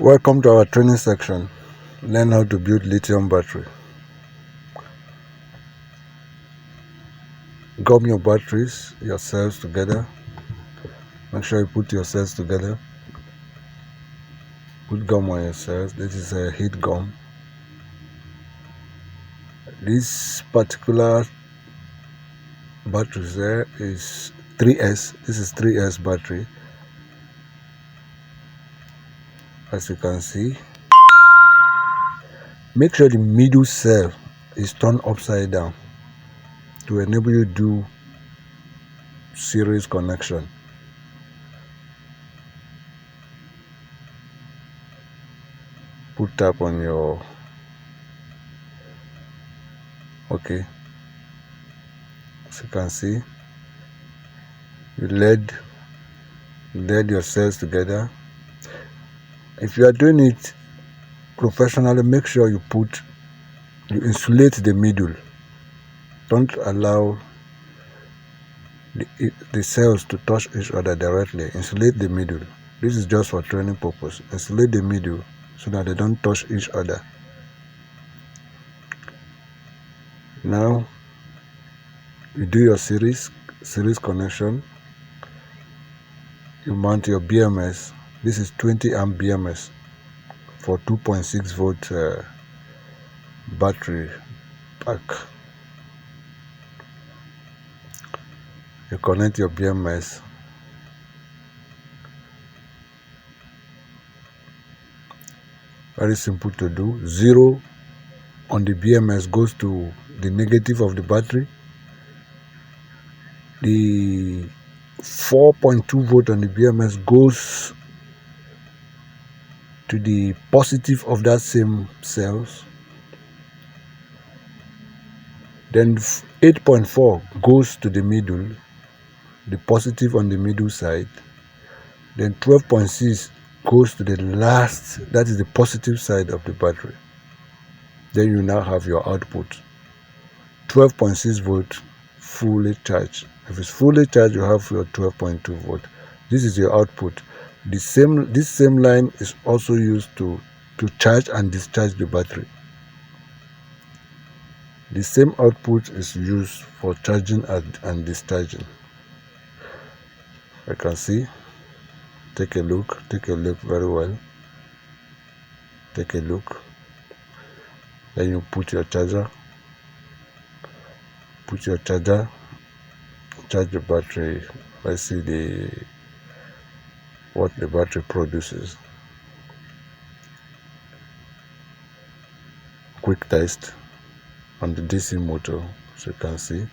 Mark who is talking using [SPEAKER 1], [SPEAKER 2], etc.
[SPEAKER 1] Welcome to our training section. Learn how to build lithium battery. Gum your batteries, your cells together. Make sure you put your cells together. Put gum on your cells. This is a heat gum. This particular battery there is 3S. This is 3S battery. As you can see, make sure the middle cell is turned upside down to enable you to do series connection. Put tap on your okay. As you can see, you lead your cells together. If you are doing it professionally, make sure you insulate the middle. Don't allow the cells to touch each other directly. Insulate the middle. This is just for training purpose. Insulate the middle so that they don't touch each other. Now you do your series connection. You mount your BMS. This is 20 amp BMS for 2.6 volt battery pack. You connect your BMS. Very simple to do. 0 on the BMS goes to the negative of the battery. The 4.2 volt on the BMS goes to the positive of that same cells. Then 8.4 goes to the middle, the positive on the middle side. Then 12.6 goes to the last, that is the positive side of the battery. Then you now have your output. 12.6 volt fully charged. If it's fully charged, you have your 12.2 volt. This is your output. This same line is also used to charge and discharge the battery. The same output is used for charging and discharging. I can see. Take a look very well. Take a look. Then you put your charger. Charge the battery. Let's see what the battery produces. Quick test on the DC motor, so you can see.